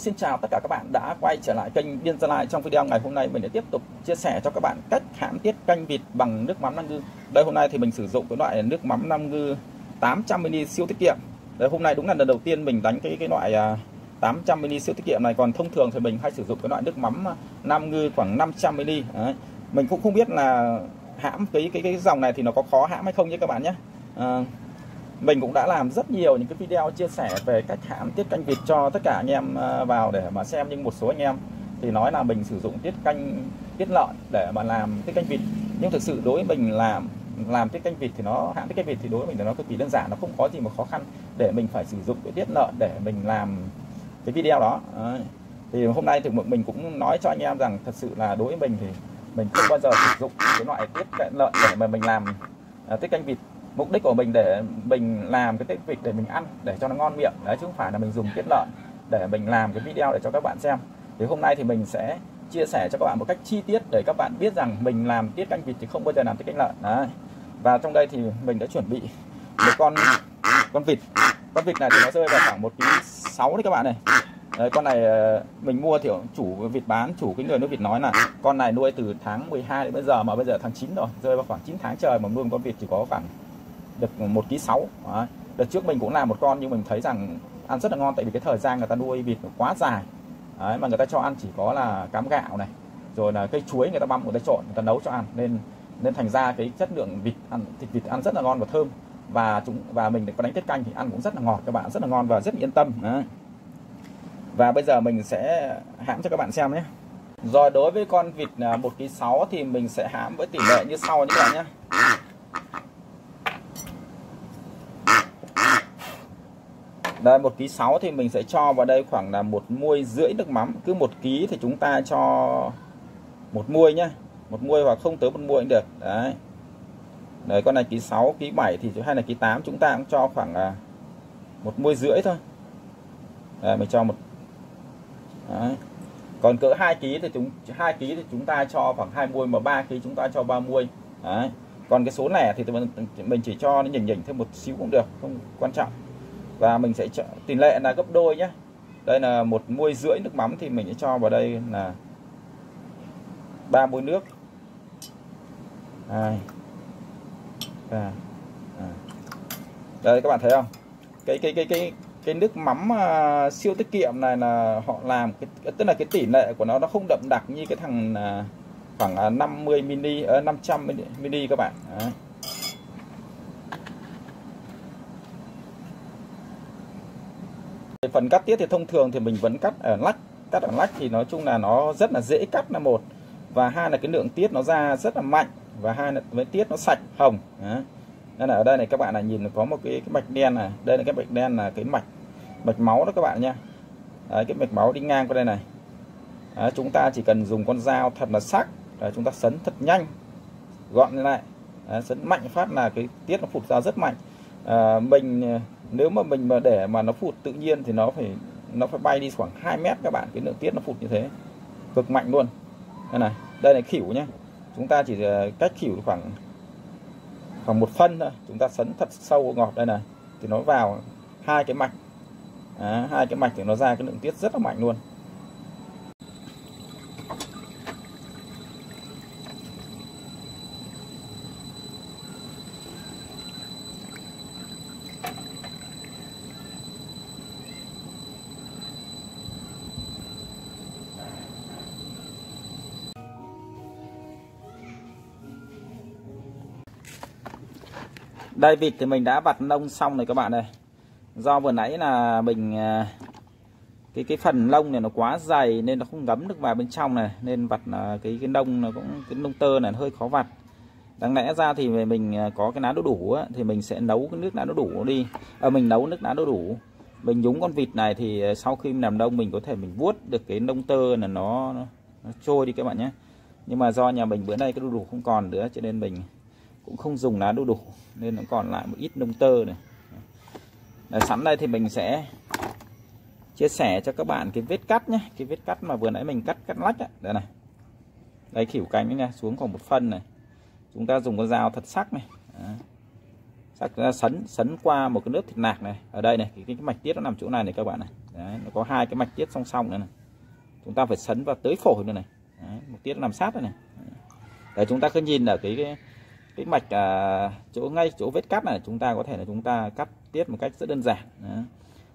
Xin chào tất cả các bạn đã quay trở lại kênh Biên Gia Lai. Trong video ngày hôm nay mình sẽ tiếp tục chia sẻ cho các bạn cách hãm tiết canh vịt bằng nước mắm Nam Ngư. Đây, hôm nay thì mình sử dụng cái loại nước mắm Nam Ngư 800ml siêu tiết kiệm. Đây, hôm nay đúng là lần đầu tiên mình đánh cái loại 800ml siêu tiết kiệm này. Còn thông thường thì mình hay sử dụng cái loại nước mắm Nam Ngư khoảng 500ml. Đấy. Mình cũng không biết là hãm cái dòng này thì nó có khó hãm hay không nhé các bạn nhé. Mình cũng đã làm rất nhiều những cái video chia sẻ về cách hãm tiết canh vịt cho tất cả anh em vào để mà xem, nhưng một số anh em thì nói là mình sử dụng tiết lợn để mà làm tiết canh vịt. Nhưng thực sự đối với mình làm tiết canh vịt thì hãm tiết canh vịt thì đối với mình là nó cực kỳ đơn giản, nó không có gì mà khó khăn để mình phải sử dụng cái tiết lợn để mình làm cái video đó. Thì hôm nay thì mình cũng nói cho anh em rằng thật sự là đối với mình thì mình không bao giờ sử dụng cái loại tiết lợn để mà mình làm tiết canh vịt. Mục đích của mình để mình làm cái tiết vịt để mình ăn, để cho nó ngon miệng đấy, chứ không phải là mình dùng tiết lợn để mình làm cái video để cho các bạn xem. Thì hôm nay thì mình sẽ chia sẻ cho các bạn một cách chi tiết để các bạn biết rằng mình làm tiết canh vịt thì không bao giờ làm tiết canh lợn đấy. Và trong đây thì mình đã chuẩn bị một con vịt. Con vịt này thì nó rơi vào khoảng 1,6 kg đấy các bạn này. Đấy, con này mình mua thì chủ vịt bán, chủ cái người nuôi vịt nói là con này nuôi từ tháng 12 đến bây giờ, mà bây giờ tháng 9 rồi, rơi vào khoảng 9 tháng trời mà nuôi một con vịt chỉ có khoảng được 1,6 kg. Đợt trước mình cũng làm một con nhưng mình thấy rằng ăn rất là ngon, tại vì cái thời gian người ta nuôi vịt quá dài. Đấy, mà người ta cho ăn chỉ có là cám gạo này, rồi là cây chuối người ta băm, người ta trộn, người ta nấu cho ăn, nên thành ra cái chất lượng thịt vịt ăn rất là ngon và thơm, và mình có đánh tiết canh thì ăn cũng rất là ngọt các bạn, rất là ngon và rất yên tâm. Đấy. Và bây giờ mình sẽ hãm cho các bạn xem nhé. Rồi, đối với con vịt 1,6 kg thì mình sẽ hãm với tỷ lệ như sau nhé các bạn nhé. Đây, 1,6 kg thì mình sẽ cho vào đây khoảng là 1,5 muôi nước mắm. Cứ 1 kg thì chúng ta cho 1 muôi nhé, 1 muôi hoặc không tới 1 muôi cũng được. Đấy. Đấy, con này 1,6 kg, 1,7 thì hay là 1,8 chúng ta cũng cho khoảng là 1,5 muôi thôi. Đấy, mình cho một. Đấy. Còn cỡ 2 kg thì chúng ta cho khoảng 2 muôi, mà 3 kg chúng ta cho 3 muôi. Đấy. Còn cái số lẻ thì mình chỉ cho nó nhỉnh thêm một xíu cũng được, không quan trọng. Và mình sẽ tỷ lệ là gấp đôi nhé. Đây là 1,5 muôi nước mắm thì mình sẽ cho vào đây là 3 muôi nước. 2 3. Đây các bạn thấy không? Cái nước mắm siêu tiết kiệm này là họ làm tức là cái tỷ lệ của nó không đậm đặc như cái thằng khoảng 500ml các bạn. Đấy. Phần cắt tiết thì thông thường thì mình vẫn cắt ở lách thì nói chung là nó rất là dễ cắt là một, và hai là cái lượng tiết nó ra rất là mạnh, và hai là với tiết nó sạch hồng. Đấy. Nên là ở đây này các bạn là nhìn có một cái mạch đen này, đây là cái mạch đen là cái mạch máu đó các bạn nha. Đấy, cái mạch máu đi ngang qua đây này. Đấy, chúng ta chỉ cần dùng con dao thật là sắc, đấy, chúng ta sấn thật nhanh, gọn như này. Đấy, sấn mạnh phát là cái tiết nó phụt ra rất mạnh. Nếu mà mình mà để mà nó phụt tự nhiên thì nó phải bay đi khoảng 2 mét các bạn, cái lượng tiết nó phụt như thế, cực mạnh luôn. Đây là khỉu nhé, chúng ta chỉ cách khỉu khoảng 1 phân thôi, chúng ta sấn thật sâu ngọt đây này thì nó vào 2 cái mạch. Đó, 2 cái mạch thì nó ra cái lượng tiết rất là mạnh luôn. Đây, vịt thì mình đã vặt lông xong rồi các bạn này. Do vừa nãy là mình cái phần lông này nó quá dày nên nó không ngấm được vào bên trong này, nên vặt cái lông nó cũng, cái lông tơ này nó hơi khó vặt. Đáng lẽ ra thì mình có cái lá đu đủ á, thì mình sẽ nấu cái nước lá đu đủ đi. Mình nấu nước lá đu đủ, mình nhúng con vịt này thì sau khi mình làm đông mình có thể mình vuốt được cái lông tơ là nó trôi đi các bạn nhé. Nhưng mà do nhà mình bữa nay cái đu đủ không còn nữa cho nên mình cũng không dùng lá đu đủ, nên nó còn lại một ít lông tơ này. Đấy, sẵn đây thì mình sẽ chia sẻ cho các bạn cái vết cắt nhé, cái vết cắt mà vừa nãy mình cắt lách á. Đây này, đây khỉu cánh nha, xuống còn 1 phân này, chúng ta dùng con dao thật sắc này. Đấy. Sắc ra sấn qua một cái lớp thịt nạc này, ở đây này, cái mạch tiết nó nằm chỗ này này các bạn này. Đấy, nó có hai cái mạch tiết song song nữa này, chúng ta phải sấn vào tới phổi nữa này. Đấy, một tiết nằm sát đây này. Đấy, chúng ta cứ nhìn ở cái mạch chỗ ngay chỗ vết cắt này, chúng ta có thể là chúng ta cắt tiết một cách rất đơn giản. Đấy.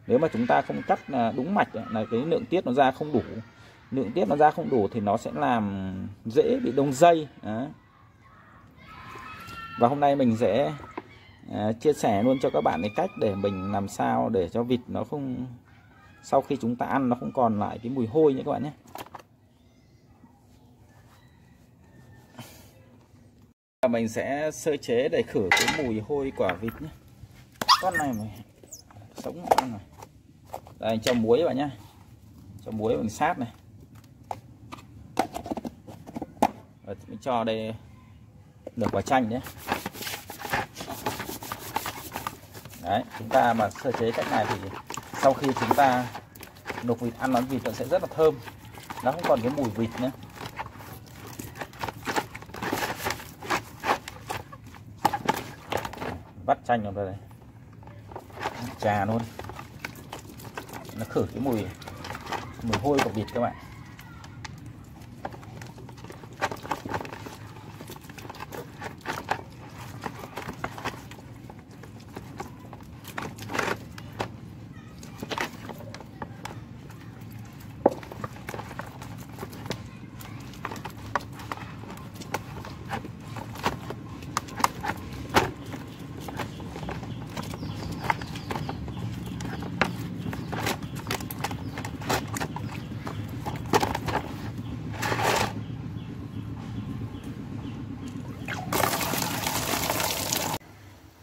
Nếu mà chúng ta không cắt đúng mạch là cái lượng tiết nó ra không đủ, lượng tiết nó ra không đủ thì nó sẽ làm dễ bị đông dây. Đấy. Và hôm nay mình sẽ chia sẻ luôn cho các bạn cái cách để mình làm sao để cho vịt nó không, sau khi chúng ta ăn nó không còn lại cái mùi hôi nhé các bạn nhé. Mình sẽ sơ chế để khử cái mùi hôi của vịt nhé. Con này mà sống con này. Đây, cho muối vào nhá, cho muối mình sát này. Rồi mình cho đây nửa quả chanh nhé. Đấy, chúng ta mà sơ chế cách này thì sau khi chúng ta luộc vịt, ăn món vịt nó sẽ rất là thơm, nó không còn cái mùi vịt nữa. Vắt chanh vào đây, trà luôn, nó khử cái mùi hôi của vịt các bạn.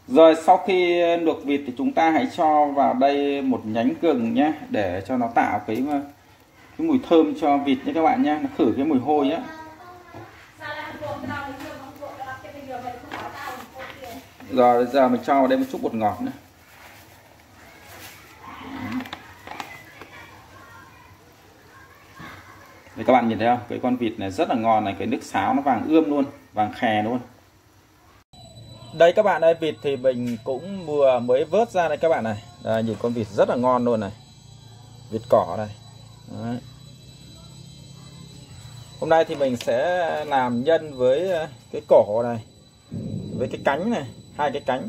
Rồi sau khi luộc vịt thì chúng ta hãy cho vào đây một nhánh gừng nhé, để cho nó tạo cái mùi thơm cho vịt nhé các bạn nhé, nó khử cái mùi hôi nhé. Rồi giờ mình cho vào đây một chút bột ngọt nữa. Đây các bạn nhìn thấy không? Cái con vịt này rất là ngon này, cái nước sáo nó vàng ươm luôn, vàng khè luôn. Đây các bạn ơi, vịt thì mình cũng vừa mới vớt ra đây các bạn này. Đây, nhìn con vịt rất là ngon luôn này. Vịt cỏ này. Đấy. Hôm nay thì mình sẽ làm nhân với cái cổ này, với cái cánh này, hai cái cánh.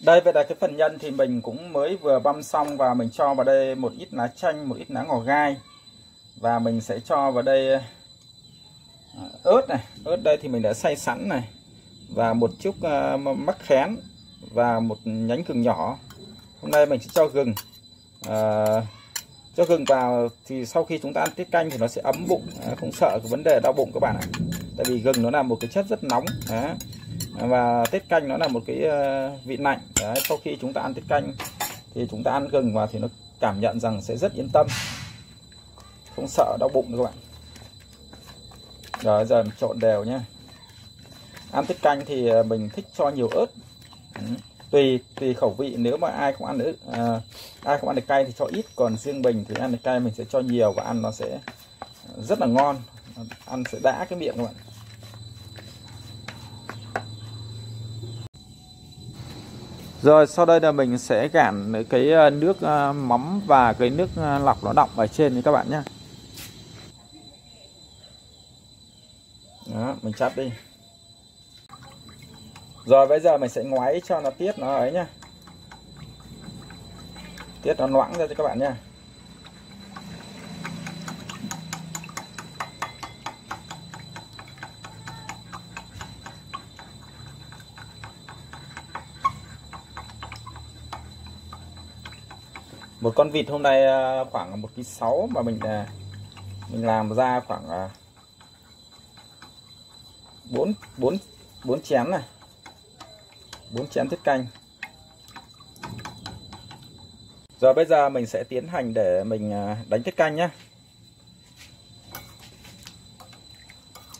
Đây, vậy là cái phần nhân thì mình cũng mới vừa băm xong, và mình cho vào đây một ít lá chanh, một ít lá ngò gai, và mình sẽ cho vào đây ớt này. Ớt đây thì mình đã xay sẵn này, và một chút mắc khén và một nhánh gừng nhỏ. Hôm nay mình sẽ cho gừng. Cho gừng vào thì sau khi chúng ta ăn tiết canh thì nó sẽ ấm bụng, không sợ cái vấn đề đau bụng các bạn ạ. Tại vì gừng nó là một cái chất rất nóng. Đấy. Và tiết canh nó là một cái vị lạnh. Đấy, sau khi chúng ta ăn tiết canh thì chúng ta ăn gừng vào thì nó cảm nhận rằng sẽ rất yên tâm, không sợ đau bụng các bạn. Rồi giờ mình trộn đều nhé. Ăn tiết canh thì mình thích cho nhiều ớt. Tùy khẩu vị, nếu mà ai không ăn được cay thì cho ít, còn riêng mình thì ăn được cay mình sẽ cho nhiều, và ăn nó sẽ rất là ngon, ăn sẽ đã cái miệng các bạn. Rồi sau đây là mình sẽ gạn cái nước mắm và cái nước lọc nó đọng ở trên các bạn nhé. Đó, mình chắt đi. Rồi bây giờ mình sẽ ngoáy cho nó tiết nó ấy nhá, tiết nó loãng ra cho các bạn nha. Một con vịt hôm nay khoảng 1,6 kg, mà mình làm ra khoảng 4 chén này, 4 chén tiết canh. Rồi bây giờ mình sẽ tiến hành để mình đánh tiết canh nhé.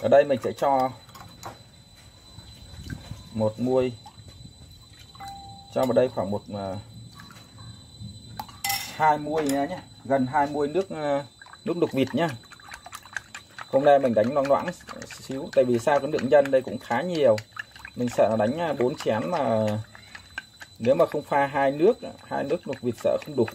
Ở đây mình sẽ cho một muôi, cho vào đây khoảng 2 muôi nhé, gần 2 muôi nước luộc vịt nhá. Hôm nay mình đánh loãng xíu, tại vì sao cái lượng nhân đây cũng khá nhiều, mình sợ là đánh 4 chén mà nếu mà không pha hai nước luộc vịt sợ không đủ.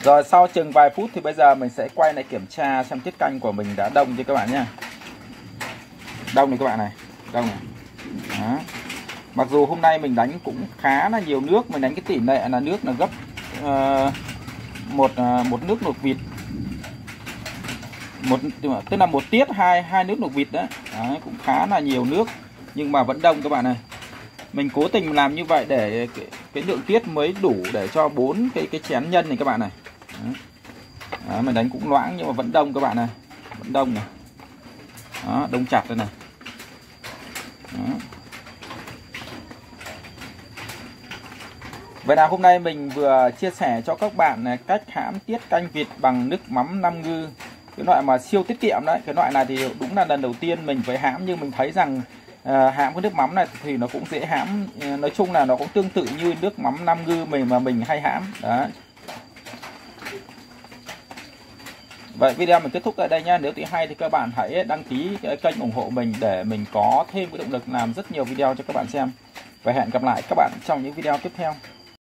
Rồi sau chừng vài phút thì bây giờ mình sẽ quay lại kiểm tra xem tiết canh của mình đã đông chưa các bạn nhé. Đông này các bạn này, đông này. Đó. Mặc dù hôm nay mình đánh cũng khá là nhiều nước, mình đánh cái tỷ lệ là nước là gấp một nước luộc vịt, tức là một tiết hai nước luộc vịt đó. Đấy, cũng khá là nhiều nước nhưng mà vẫn đông các bạn này. Mình cố tình làm như vậy để cái lượng tiết mới đủ để cho 4 cái chén nhân này các bạn này. Đó, mình đánh cũng loãng nhưng mà vẫn đông các bạn này, vẫn đông này. Đó, đông chặt đây này. Đó. Vậy là hôm nay mình vừa chia sẻ cho các bạn cách hãm tiết canh vịt bằng nước mắm 5 ngư, cái loại mà siêu tiết kiệm đấy. Cái loại này thì đúng là lần đầu tiên mình phải hãm, nhưng mình thấy rằng hãm cái nước mắm này thì nó cũng dễ hãm, nói chung là nó cũng tương tự như nước mắm 5 ngư mình hay hãm đấy. Vậy video mình kết thúc tại đây nha. Nếu thấy hay thì các bạn hãy đăng ký cái kênh ủng hộ mình để mình có thêm cái động lực làm rất nhiều video cho các bạn xem. Và hẹn gặp lại các bạn trong những video tiếp theo.